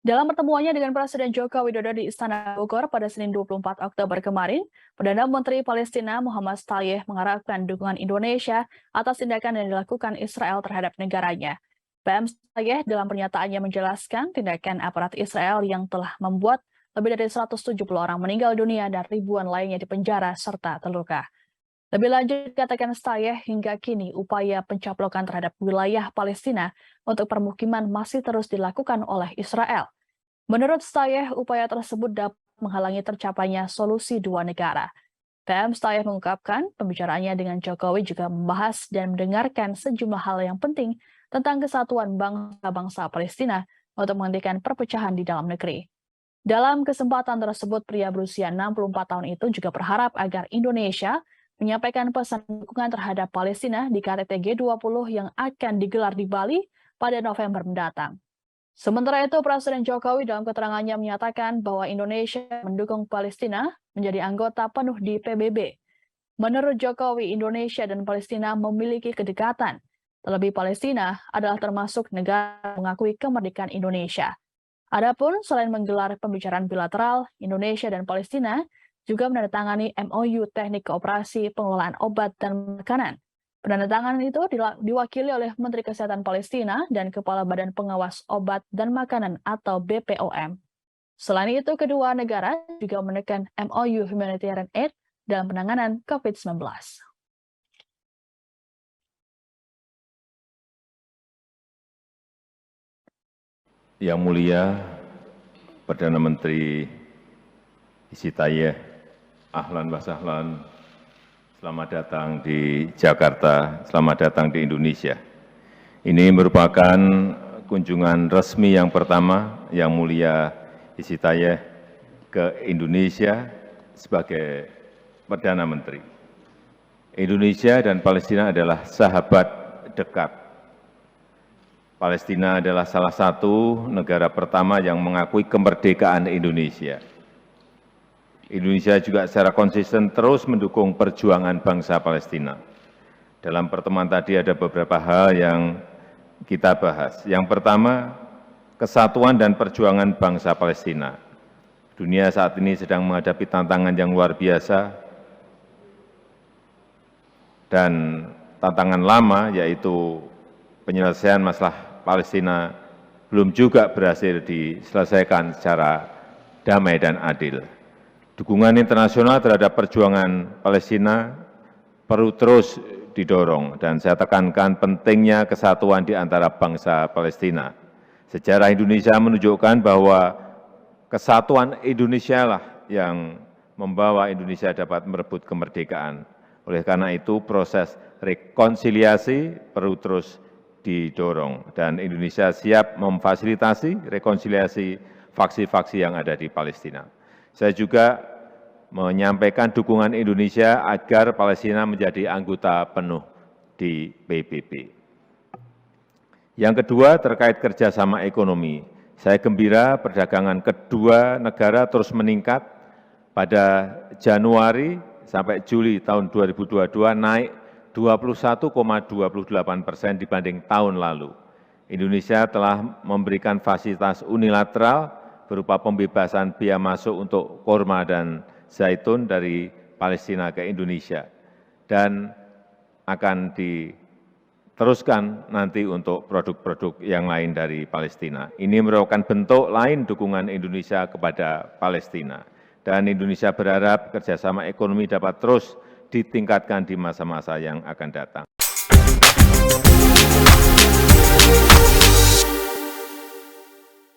Dalam pertemuannya dengan Presiden Joko Widodo di Istana Bogor pada Senin 24 Oktober kemarin, Perdana Menteri Palestina Muhammad Shtayyeh mengharapkan dukungan Indonesia atas tindakan yang dilakukan Israel terhadap negaranya. PM Shtayyeh dalam pernyataannya menjelaskan tindakan aparat Israel yang telah membuat lebih dari 170 orang meninggal dunia dan ribuan lainnya dipenjara serta terluka. Lebih lanjut, katakan Shtayyeh, hingga kini upaya pencaplokan terhadap wilayah Palestina untuk permukiman masih terus dilakukan oleh Israel. Menurut Shtayyeh, upaya tersebut dapat menghalangi tercapainya solusi dua negara. PM Shtayyeh mengungkapkan pembicaraannya dengan Jokowi juga membahas dan mendengarkan sejumlah hal yang penting tentang kesatuan bangsa-bangsa Palestina untuk menghentikan perpecahan di dalam negeri. Dalam kesempatan tersebut, pria berusia 64 tahun itu juga berharap agar Indonesia menyampaikan pesan dukungan terhadap Palestina di KTT G20 yang akan digelar di Bali pada November mendatang. Sementara itu, Presiden Jokowi dalam keterangannya menyatakan bahwa Indonesia mendukung Palestina menjadi anggota penuh di PBB. Menurut Jokowi, Indonesia dan Palestina memiliki kedekatan. Terlebih Palestina adalah termasuk negara yang mengakui kemerdekaan Indonesia. Adapun selain menggelar pembicaraan bilateral, Indonesia dan Palestina juga menandatangani MOU teknik kooperasi pengelolaan obat dan makanan. Penandatanganan itu diwakili oleh Menteri Kesehatan Palestina dan Kepala Badan Pengawas Obat dan Makanan atau BPOM. Selain itu, kedua negara juga menekan MOU Humanitarian Aid dalam penanganan COVID-19. Yang Mulia Perdana Menteri Shtayyeh, ahlan wa sahlan, selamat datang di Jakarta, selamat datang di Indonesia. Ini merupakan kunjungan resmi yang pertama Yang Mulia Shtayyeh ke Indonesia sebagai Perdana Menteri. Indonesia dan Palestina adalah sahabat dekat. Palestina adalah salah satu negara pertama yang mengakui kemerdekaan Indonesia. Indonesia juga secara konsisten terus mendukung perjuangan bangsa Palestina. Dalam pertemuan tadi ada beberapa hal yang kita bahas. Yang pertama, kesatuan dan perjuangan bangsa Palestina. Dunia saat ini sedang menghadapi tantangan yang luar biasa dan tantangan lama, yaitu penyelesaian masalah Palestina belum juga berhasil diselesaikan secara damai dan adil. Dukungan internasional terhadap perjuangan Palestina perlu terus didorong, dan saya tekankan pentingnya kesatuan di antara bangsa Palestina. Sejarah Indonesia menunjukkan bahwa kesatuan Indonesia lah yang membawa Indonesia dapat merebut kemerdekaan. Oleh karena itu, proses rekonsiliasi perlu terus didorong, dan Indonesia siap memfasilitasi rekonsiliasi faksi-faksi yang ada di Palestina. Saya juga menyampaikan dukungan Indonesia agar Palestina menjadi anggota penuh di PBB. Yang kedua, terkait kerjasama ekonomi. Saya gembira perdagangan kedua negara terus meningkat. Pada Januari sampai Juli tahun 2022 naik 21,28% dibanding tahun lalu. Indonesia telah memberikan fasilitas unilateral berupa pembebasan biaya masuk untuk kurma dan zaitun dari Palestina ke Indonesia, dan akan diteruskan nanti untuk produk-produk yang lain dari Palestina. Ini merupakan bentuk lain dukungan Indonesia kepada Palestina, dan Indonesia berharap kerjasama ekonomi dapat terus ditingkatkan di masa-masa yang akan datang.